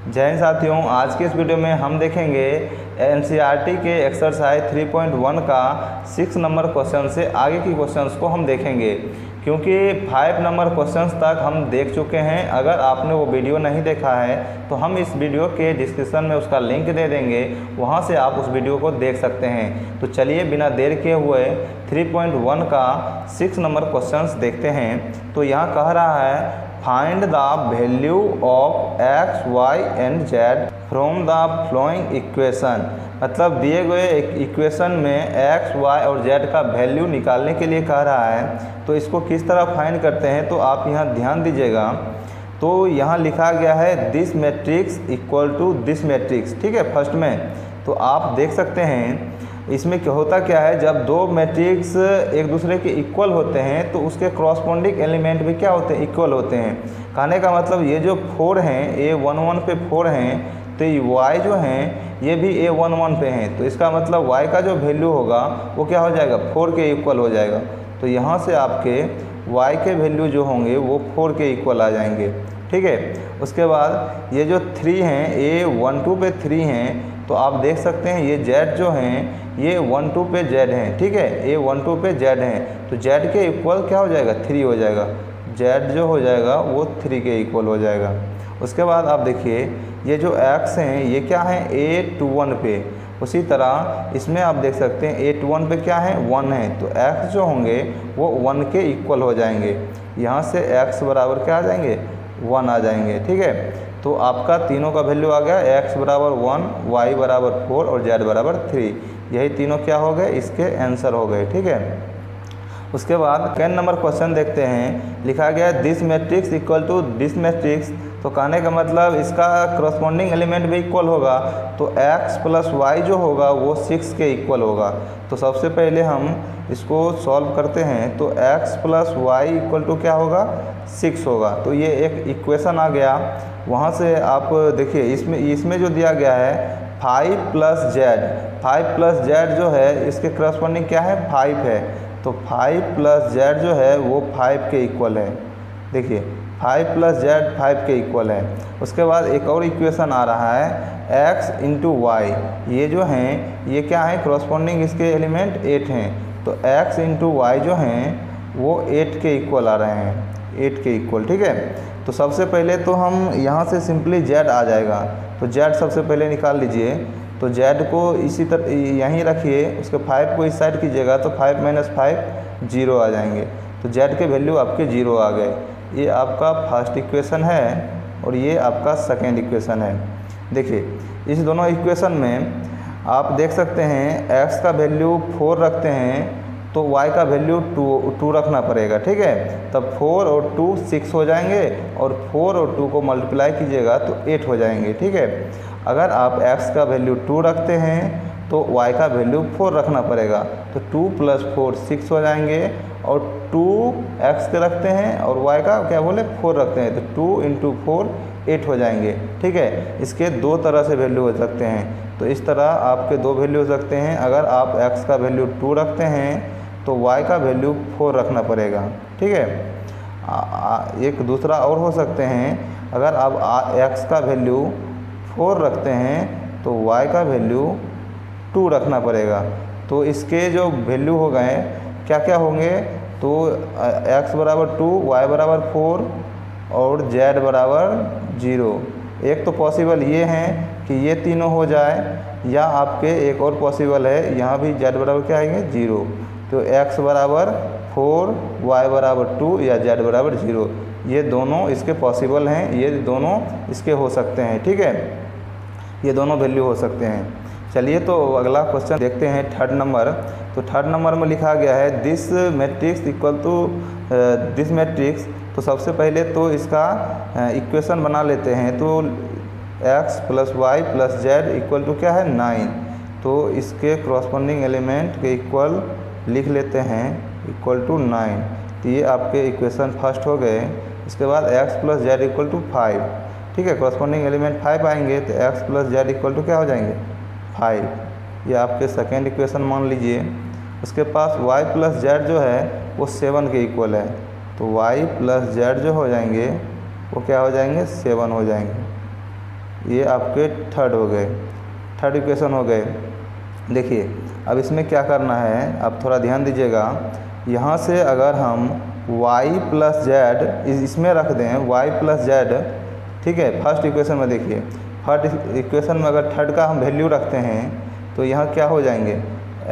जय हिंद साथियों, आज के इस वीडियो में हम देखेंगे एनसीईआरटी के एक्सरसाइज 3.1 का 6 नंबर क्वेश्चन से आगे की क्वेश्चंस को हम देखेंगे, क्योंकि 5 नंबर क्वेश्चंस तक हम देख चुके हैं। अगर आपने वो वीडियो नहीं देखा है तो हम इस वीडियो के डिस्क्रिप्शन में उसका लिंक दे देंगे, वहाँ से आप उस वीडियो को देख सकते हैं। तो चलिए बिना देर किए हुए 3.1 का 6 नंबर क्वेश्चंस देखते हैं। तो यहाँ कह रहा है find the value of x, y and z from the flowing equation. मतलब दिए गए इक्वेशन में x, y और z का वैल्यू निकालने के लिए कह रहा है। तो इसको किस तरह फाइंड करते हैं तो आप यहाँ ध्यान दीजिएगा। तो यहाँ लिखा गया है this matrix equal to this matrix, ठीक है, फर्स्ट में। तो आप देख सकते हैं इसमें क्या होता क्या है, जब दो मैट्रिक्स एक दूसरे के इक्वल होते हैं तो उसके कॉरस्पॉन्डिंग एलिमेंट भी क्या होते हैं, इक्वल होते हैं। कहने का मतलब ये जो 4 हैं, A11 पे 4 हैं, तो ये y जो हैं ये भी A11 पे हैं। तो इसका मतलब y का जो वैल्यू होगा वो क्या हो जाएगा, 4 के इक्वल हो जाएगा। तो यहाँ से आपके y के वैल्यू जो होंगे वो 4 के इक्वल आ जाएंगे, ठीक है। उसके बाद ये जो 3 हैं, A12 पे 3 हैं, तो आप देख सकते हैं ये z जो हैं ये 12 पे z हैं, ठीक है, A12 पे z हैं। तो z के इक्वल क्या हो जाएगा, 3 हो जाएगा। z जो हो जाएगा वो 3 के इक्वल हो जाएगा। उसके बाद आप देखिए ये जो x हैं ये क्या हैं, A21 पे। उसी तरह इसमें आप देख सकते हैं A21 पे क्या है, 1 है। तो x जो होंगे वो 1 के इक्वल हो जाएंगे। यहाँ से x बराबर क्या आ जाएंगे, 1 आ जाएंगे, ठीक है। तो आपका तीनों का वैल्यू आ गया, x बराबर 1, y बराबर 4 और z बराबर 3। यही तीनों क्या हो गए, इसके आंसर हो गए, ठीक है। उसके बाद सेकेंड नंबर क्वेश्चन देखते हैं। लिखा गया है this matrix equal to this matrix. तो कहने का मतलब इसका करस्पॉन्डिंग एलिमेंट भी इक्वल होगा। तो x प्लस वाई जो होगा वो 6 के इक्वल होगा। तो सबसे पहले हम इसको सॉल्व करते हैं। तो x plus y equal to क्या होगा, 6 होगा। तो ये एक इक्वेशन आ गया। वहाँ से आप देखिए इसमें जो दिया गया है 5 प्लस जेड जो है इसके करस्पॉन्डिंग क्या है, 5 है। तो 5 प्लस जेड जो है वो 5 के इक्वल है। देखिए 5 प्लस जेड 5 के इक्वल है। उसके बाद एक और इक्वेशन आ रहा है x इंटू वाई। ये जो हैं ये क्या है, करस्पॉन्डिंग इसके एलिमेंट 8 हैं। तो x इंटू वाई जो हैं वो 8 के इक्वल आ रहे हैं, 8 के इक्वल, ठीक है। तो सबसे पहले तो हम यहाँ से सिंपली z आ जाएगा। तो z सबसे पहले निकाल लीजिए। तो z को इसी तरह यहीं रखिए, उसके 5 को इस साइड कीजिएगा तो 5 माइनस 5 0 आ जाएंगे। तो z के वैल्यू आपके 0 आ गए। ये आपका फर्स्ट इक्वेशन है और ये आपका सेकेंड इक्वेशन है। देखिए इस दोनों इक्वेशन में आप देख सकते हैं x का वैल्यू 4 रखते हैं तो y का वैल्यू 2 रखना पड़ेगा, ठीक है। तब 4 और 2 6 हो जाएंगे और 4 और 2 को मल्टीप्लाई कीजिएगा तो 8 हो जाएंगे, ठीक है। अगर आप x का वैल्यू 2 रखते हैं तो y का वैल्यू 4 रखना पड़ेगा। तो 2 प्लस 4 6 हो जाएंगे और 2 x के रखते हैं और y का क्या बोले 4 रखते हैं, तो 2 इंटू 4 8 हो जाएंगे, ठीक है। इसके दो तरह से वैल्यू हो सकते हैं। तो इस तरह आपके दो वैल्यू हो सकते हैं। अगर आप x का वैल्यू 2 रखते हैं तो y का वैल्यू 4 रखना पड़ेगा, ठीक है। एक दूसरा और हो सकते हैं, अगर आप x का वैल्यू 4 रखते हैं तो y का वैल्यू 2 रखना पड़ेगा। तो इसके जो वैल्यू हो गए क्या क्या होंगे, तो x बराबर 2, y बराबर 4 और z बराबर 0। एक तो पॉसिबल ये हैं कि ये तीनों हो जाए, या आपके एक और पॉसिबल है यहाँ भी z बराबर क्या आएंगे, 0। तो x बराबर 4, y बराबर 2 या z बराबर 0, ये दोनों इसके पॉसिबल हैं, ये दोनों इसके हो सकते हैं, ठीक है। ये दोनों वैल्यू हो सकते हैं। चलिए तो अगला क्वेश्चन देखते हैं, थर्ड नंबर। तो थर्ड नंबर में लिखा गया है this matrix equal to this matrix. तो सबसे पहले तो इसका इक्वेशन बना लेते हैं। तो x plus y plus z equal to क्या है, 9। तो इसके करस्पॉन्डिंग एलिमेंट के इक्वल लिख लेते हैं, इक्वल टू 9। तो ये आपके इक्वेशन फर्स्ट हो गए। इसके बाद x plus z equal to 5, ठीक है। करस्पॉन्डिंग एलिमेंट 5 आएंगे तो x plus z equal to क्या हो जाएंगे, 5। ये आपके सेकेंड इक्वेशन मान लीजिए। उसके पास y प्लस जेड जो है वो 7 के इक्वल है। तो y प्लस जेड जो हो जाएंगे वो क्या हो जाएंगे, 7 हो जाएंगे। ये आपके थर्ड हो गए, थर्ड इक्वेशन हो गए। देखिए अब इसमें क्या करना है, आप थोड़ा ध्यान दीजिएगा। यहाँ से अगर हम y प्लस जेड इसमें रख दें, y प्लस जेड, ठीक है, फर्स्ट इक्वेशन में देखिए, फर्स्ट इक्वेशन में अगर थर्ड का हम वैल्यू रखते हैं तो यहाँ क्या हो जाएंगे,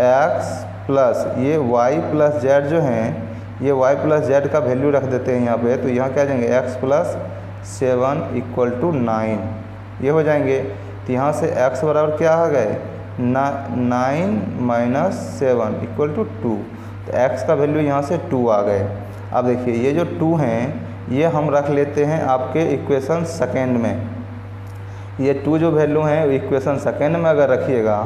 x प्लस ये y प्लस जेड जो हैं, ये y प्लस जेड का वैल्यू रख देते हैं यहाँ पे, तो यहाँ क्या आ जाएंगे x प्लस 7 इक्वल टू 9, ये हो जाएंगे। तो यहाँ से x बराबर क्या आ गए, 9 माइनस 7 इक्वल टू 2, तो x का वैल्यू यहाँ से 2 आ गए। अब देखिए ये जो 2 हैं ये हम रख लेते हैं आपके इक्वेशन सेकेंड में, ये 2 जो वैल्यू हैं इक्वेशन सेकेंड में अगर रखिएगा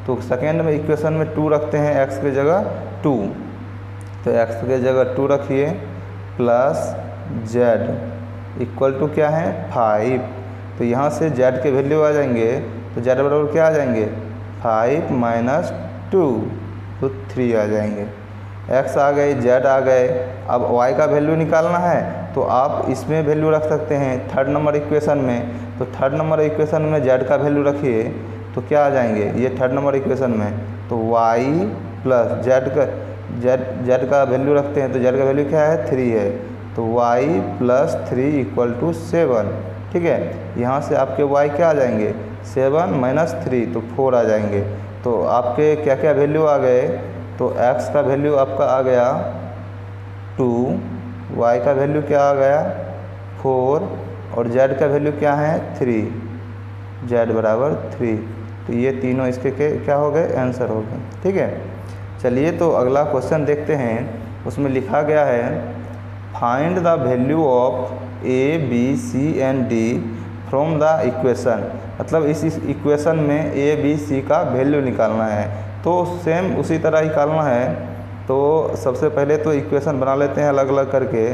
तो सेकेंड में इक्वेशन में 2 रखते हैं x की जगह 2, तो x की जगह 2 रखिए प्लस z इक्वल टू क्या है 5, तो यहाँ से z के वैल्यू आ जाएंगे, तो z बराबर क्या आ जाएंगे 5 माइनस 2, तो 3 आ जाएंगे। x आ गए, z आ गए। अब y का वैल्यू निकालना है तो आप इसमें वैल्यू रख सकते हैं थर्ड नंबर इक्वेशन में, तो थर्ड नंबर इक्वेशन में z का वैल्यू रखिए तो क्या आ जाएंगे, ये थर्ड नंबर इक्वेशन में, तो y प्लस z का वैल्यू रखते हैं तो z का वैल्यू क्या है 3 है, तो y प्लस 3 इक्वल टू 7, ठीक है। यहाँ से आपके y क्या आ जाएंगे 7 माइनस 3, तो 4 आ जाएंगे। तो आपके क्या क्या वैल्यू आ गए, तो x का वैल्यू आपका आ गया 2, y का वैल्यू क्या आ गया 4 और z का वैल्यू क्या है 3, z बराबर 3, तो ये तीनों इसके क्या हो गए आंसर हो गए, ठीक है। चलिए तो अगला क्वेश्चन देखते हैं, उसमें लिखा गया है find the value of a b c and d from the equation, मतलब इस इक्वेशन में a b c का वैल्यू निकालना है। तो सेम उसी तरह निकालना है, तो सबसे पहले तो इक्वेशन बना लेते हैं अलग अलग करके।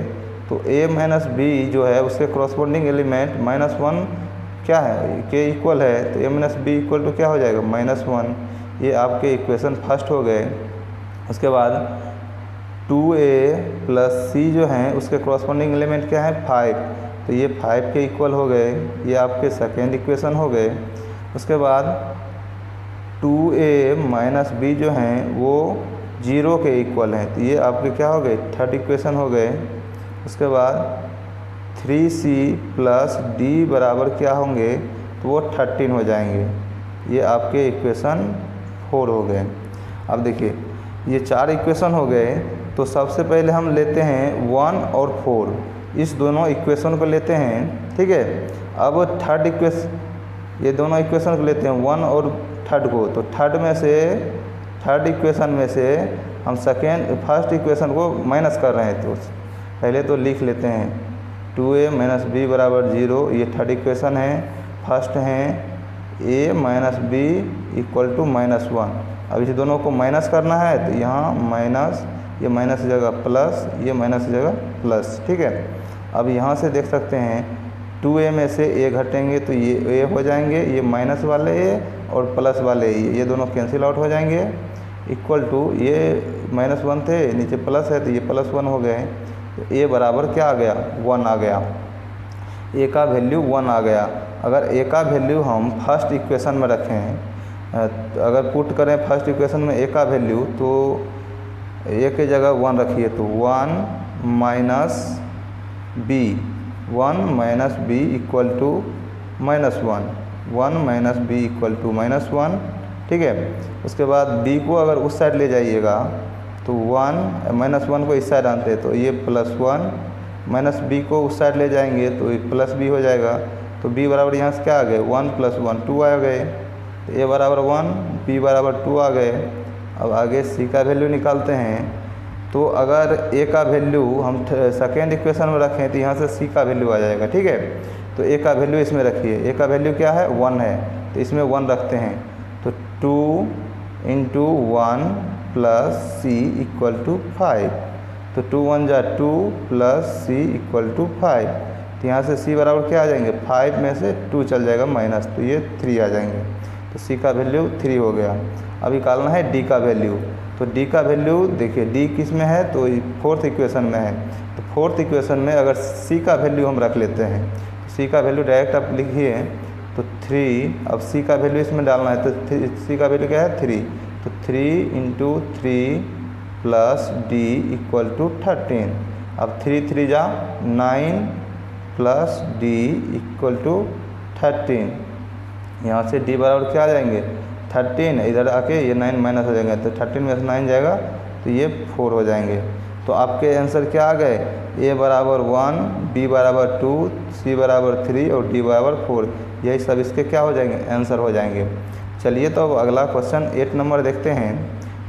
तो a माइनस बी जो है उसके करस्पॉन्डिंग एलिमेंट -1 क्या है के इक्वल है, तो a minus b equal to क्या हो जाएगा -1, ये आपके इक्वेशन फर्स्ट हो गए। उसके बाद 2a प्लस c जो हैं उसके करस्पॉन्डिंग एलिमेंट क्या है 5, तो ये 5 के इक्वल हो गए, ये आपके सेकेंड इक्वेशन हो गए। उसके बाद 2a माइनस बी जो हैं वो 0 के इक्वल हैं, तो ये आपके क्या हो गए थर्ड इक्वेशन हो गए। उसके बाद 3c प्लस d बराबर क्या होंगे, तो वो 13 हो जाएंगे, ये आपके इक्वेशन 4 हो गए। अब देखिए ये 4 इक्वेशन हो गए, तो सबसे पहले हम लेते हैं 1 और 4, इस दोनों इक्वेशन को लेते हैं, ठीक है। अब थर्ड इक्वेशन, ये दोनों इक्वेशन को लेते हैं 1 और थर्ड को, तो थर्ड इक्वेशन में से हम फर्स्ट इक्वेशन को माइनस कर रहे हैं, तो पहले तो लिख लेते हैं 2a माइनस बी बराबर 0, ये थर्ड इक्वेशन है। फर्स्ट हैं a minus b equal to -1, अब इस दोनों को माइनस करना है, तो यहाँ माइनस, ये माइनस की जगह प्लस, ये माइनस की जगह प्लस, ठीक है। अब यहाँ से देख सकते हैं 2a में से a घटेंगे तो ये a हो जाएंगे, ये माइनस वाले a और प्लस वाले a, ये दोनों कैंसिल आउट हो जाएंगे, इक्वल टू ये -1 थे, नीचे प्लस है तो ये +1 हो गए, तो a बराबर क्या आ गया 1 आ गया, a का वैल्यू 1 आ गया। अगर a का वैल्यू हम फर्स्ट इक्वेशन में रखें, अगर पुट करें फर्स्ट इक्वेशन में a का वैल्यू, तो a की जगह 1 रखिए, तो 1 minus b equal to -1, 1 minus b equal to -1, ठीक है। उसके बाद b को अगर उस साइड ले जाइएगा तो 1 को इस साइड आनते हैं, तो ये +1 माइनस b को उस साइड ले जाएंगे तो ये प्लस b हो जाएगा, तो b बराबर यहाँ से क्या आ गए 1 + 1 2 आ गए, तो a बराबर 1 b बराबर 2 आ गए। अब आगे c का वैल्यू निकालते हैं, तो अगर a का वैल्यू हम सेकेंड इक्वेशन में रखें तो यहाँ से c का वैल्यू आ जाएगा, ठीक है। तो a का वैल्यू इसमें रखिए, a का वैल्यू क्या है 1 है, तो इसमें 1 रखते हैं, तो 2 × 1 + c इक्वल टू 5, तो 2 × 1 = 2 + c इक्वल टू 5, तो यहाँ से c बराबर क्या आ जाएंगे 5 में से 2 चल जाएगा माइनस, तो ये 3 आ जाएंगे, तो c का वैल्यू 3 हो गया। अब निकालना है d का वैल्यू, तो d का वैल्यू देखिए d किस में है, तो फोर्थ इक्वेशन में है, तो फोर्थ इक्वेशन में अगर c का वैल्यू हम रख लेते हैं, तो c का वैल्यू डायरेक्ट आप लिखिए, तो 3, अब सी का वैल्यू इसमें डालना है, तो सी का वैल्यू क्या है 3, तो 3 × 3 प्लस डी इक्वल टू 13। अब 3 3 जा 9 प्लस डी इक्वल टू 13। यहाँ से डी बराबर क्या आ जाएंगे 13, इधर आके ये 9 माइनस हो जाएंगे, तो 13 में से 9 जाएगा तो ये 4 हो जाएंगे। तो आपके आंसर क्या आ गए, ए बराबर 1, बी बराबर 2, सी बराबर 3 और डी बराबर 4। यही सब इसके क्या हो जाएंगे, आंसर हो जाएंगे। चलिए तो अब अगला क्वेश्चन 8 नंबर देखते हैं।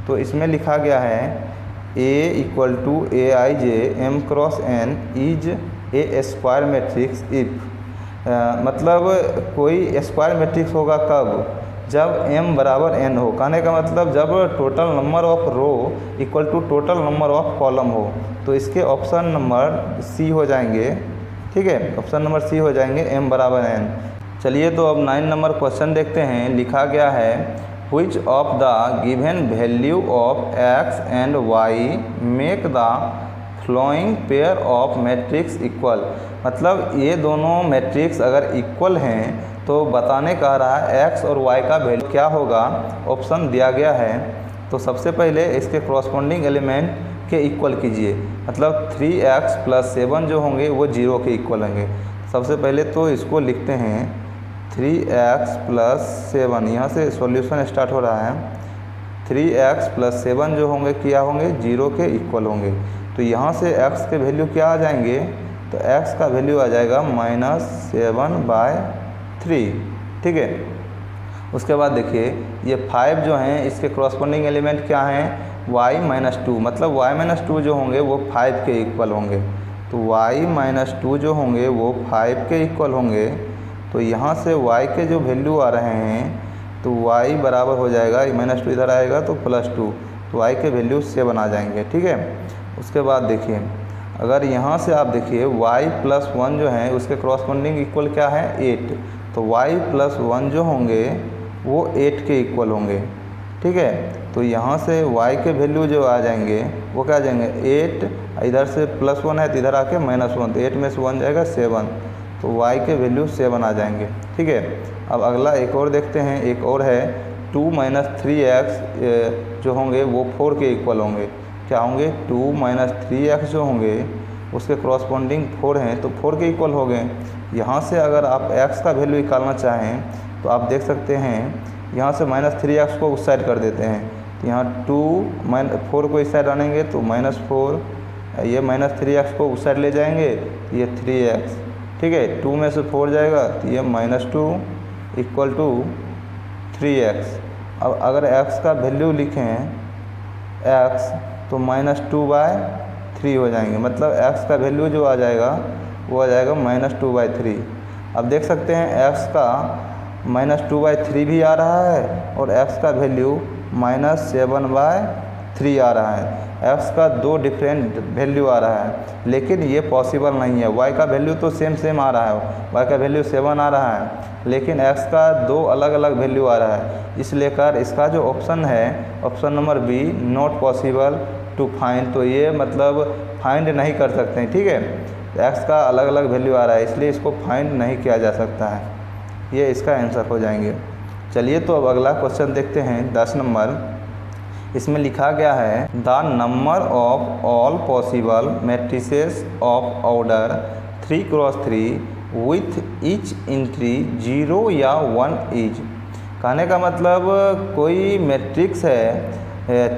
तो इसमें लिखा गया है A equal to A I J M cross N is a square matrix if, मतलब कोई स्क्वायर मैट्रिक्स होगा कब, जब m बराबर n हो। कहने का मतलब जब total number of row equal to total number of column हो। तो इसके ऑप्शन नंबर सी हो जाएंगे, ठीक है, ऑप्शन नंबर सी हो जाएंगे m बराबर n। चलिए तो अब 9 नंबर क्वेश्चन देखते हैं। लिखा गया है which of the given value of x and y make the flowing pair of matrix equal, मतलब ये दोनों मैट्रिक्स अगर इक्वल हैं तो बताने कह रहा है x और y का वैल्यू क्या होगा। ऑप्शन दिया गया है, तो सबसे पहले इसके कॉरस्पॉन्डिंग एलिमेंट के इक्वल कीजिए, मतलब 3x + 7 जो होंगे वो 0 के इक्वल होंगे। सबसे पहले तो इसको लिखते हैं 3x + 7, यहाँ से सॉल्यूशन स्टार्ट हो रहा है। 3x + 7 जो होंगे क्या होंगे 0 के इक्वल होंगे। तो यहाँ से x के वैल्यू क्या आ जाएंगे, तो x का वैल्यू आ जाएगा -7/3, ठीक है। उसके बाद देखिए ये 5 जो हैं इसके कॉरस्पॉन्डिंग एलिमेंट क्या हैं y - 2, मतलब y - 2 जो होंगे वो 5 के इक्वल होंगे। तो y - 2 जो होंगे वो 5 के इक्वल होंगे। तो यहाँ से y के जो वैल्यू आ रहे हैं तो y बराबर हो जाएगा -2 इधर आएगा तो +2, तो y के वैल्यू 7 आ जाएंगे, ठीक है। उसके बाद देखिए अगर यहाँ से आप देखिए y + 1 जो है उसके कॉरस्पॉन्डिंग इक्वल क्या है 8, तो y + 1 जो होंगे वो 8 के इक्वल होंगे, ठीक है। तो यहाँ से y के वैल्यू जो आ जाएंगे वो क्या आ जाएंगे 8, इधर से +1 है तो इधर आके -1, तो 8 में से 1 जाएगा 7, तो y के वैल्यू 7 आ जाएंगे, ठीक है। अब अगला एक और देखते हैं, एक और है 2 - 3x जो होंगे वो 4 के इक्वल होंगे। क्या होंगे 2 - 3x जो होंगे उसके कॉरस्पॉन्डिंग 4 हैं तो 4 के इक्वल हो गए। यहाँ से अगर आप x का वैल्यू निकालना चाहें तो आप देख सकते हैं यहाँ से -3x को उस साइड कर देते हैं, तो यहाँ 4 को इस साइड आनेंगे तो -4, ये -3x को उस साइड ले जाएंगे ये 3x, ठीक है। 2 में से 4 जाएगा तो ये -2 = 3x। अब अगर x का वैल्यू लिखें x तो -2/3 हो जाएंगे, मतलब x का वैल्यू जो आ जाएगा वो आ जाएगा -2/3। अब देख सकते हैं x का -2/3 भी आ रहा है और x का वैल्यू -7/3 आ रहा है। x का 2 डिफरेंट वैल्यू आ रहा है, लेकिन ये पॉसिबल नहीं है। y का वैल्यू तो सेम आ रहा है, y का वैल्यू 7 आ रहा है, लेकिन x का 2 अलग अलग वैल्यू आ रहा है। इसलिए कर इसका जो ऑप्शन है option number b not possible to find, तो ये मतलब फाइंड नहीं कर सकते हैं, ठीक है। तो x का अलग अलग वैल्यू आ रहा है इसलिए इसको फाइंड नहीं किया जा सकता है, ये इसका आंसर हो जाएंगे। चलिए तो अब अगला क्वेश्चन देखते हैं 10 नंबर। इसमें लिखा गया है the number of all possible matrices of order 3×3 with each entry 0 या 1 इज। कहने का मतलब कोई मैट्रिक्स है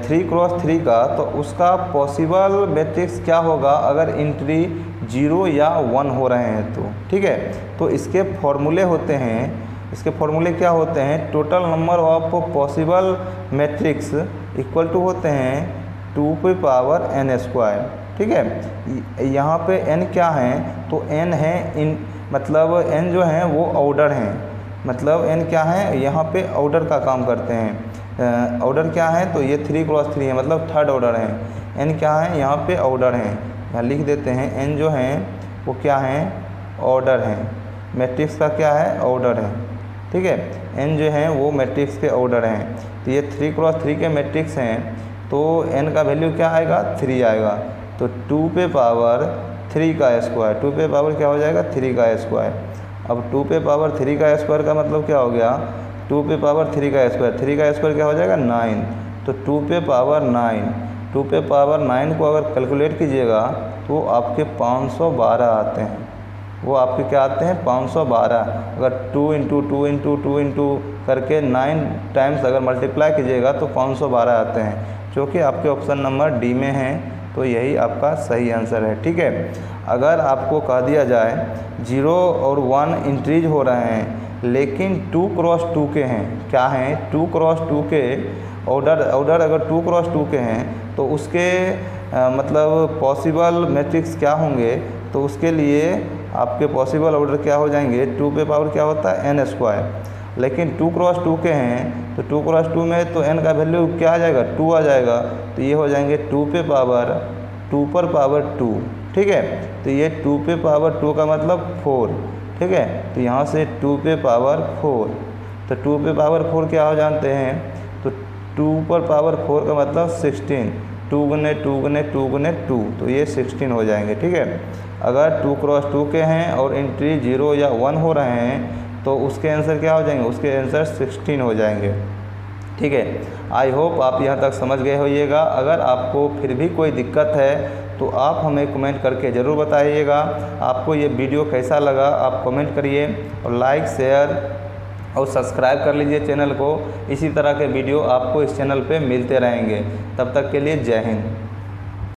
3×3 का, तो उसका पॉसिबल मैट्रिक्स क्या होगा अगर एंट्री 0 या 1 हो रहे हैं तो, ठीक है। तो इसके फॉर्मूले होते हैं, इसके फॉर्मूले क्या होते हैं, total number of possible matrix equal to होते हैं 2n², ठीक है। यहाँ पे n क्या है, तो n है इन, मतलब n जो है वो ऑर्डर हैं, मतलब n क्या है यहाँ पे ऑर्डर का काम करते हैं। ऑर्डर क्या है, तो ये 3×3 है, मतलब थर्ड ऑर्डर है। n क्या है यहाँ पे ऑर्डर हैं, यहाँ लिख देते हैं n जो हैं वो क्या हैं ऑर्डर हैं, मैट्रिक्स का क्या है ऑर्डर है, ठीक है। n जो हैं वो मैट्रिक्स के ऑर्डर हैं, तो ये 3×3 के मैट्रिक्स हैं, तो n का वैल्यू क्या आएगा 3 आएगा, तो 2 पे पावर 3 का स्क्वायर, 2 पे पावर क्या हो जाएगा 3 का स्क्वायर। अब 2 पे पावर 3 का स्क्वायर का मतलब क्या हो गया, 2 पे पावर 3 का स्क्वायर, 3 का स्क्वायर क्या हो जाएगा 9, तो 2 पे पावर 9, 2 पे पावर 9 को अगर कैलकुलेट कीजिएगा तो आपके 512 आते हैं, वो आपके क्या आते हैं 512। अगर 2 इंटू 2 इंटू 2 इंटू करके 9 टाइम्स अगर मल्टीप्लाई कीजिएगा तो 512 आते हैं, जो कि आपके ऑप्शन नंबर डी में हैं, तो यही आपका सही आंसर है। ठीक है, अगर आपको कह दिया जाए 0 और 1 इंक्रीज हो रहे हैं लेकिन 2 क्रॉस 2 के हैं, क्या हैं 2 क्रॉस 2 के ऑर्डर अगर 2 क्रॉस 2 के हैं तो उसके मतलब पॉसिबल मैट्रिक्स क्या होंगे, तो उसके लिए आपके पॉसिबल ऑर्डर क्या हो जाएंगे, 2 पे पावर क्या होता है n स्क्वायर, लेकिन 2 क्रॉस 2 के हैं तो 2 क्रॉस 2 में तो n का वैल्यू क्या आ जाएगा 2 आ जाएगा, तो ये हो जाएंगे 2 पे पावर 2 पर पावर 2। ठीक है, तो ये 2 पे पावर 2 का मतलब 4। ठीक है, तो यहाँ से 2 पे पावर 4, तो 2 पे पावर 4 क्या हो जानते हैं, तो 2 पर पावर 4 का मतलब 16, 2 गुने 2 गुने 2 गुने 2, तो ये 16 हो जाएंगे। ठीक है, अगर 2 क्रॉस 2 के हैं और एंट्री 0 या 1 हो रहे हैं तो उसके आंसर क्या हो जाएंगे, उसके आंसर 16 हो जाएंगे। ठीक है, आई होप आप यहाँ तक समझ गए होइएगा। अगर आपको फिर भी कोई दिक्कत है तो आप हमें कमेंट करके ज़रूर बताइएगा। आपको ये वीडियो कैसा लगा आप कमेंट करिए, और लाइक शेयर और सब्सक्राइब कर लीजिए चैनल को। इसी तरह के वीडियो आपको इस चैनल पे मिलते रहेंगे। तब तक के लिए जय हिंद।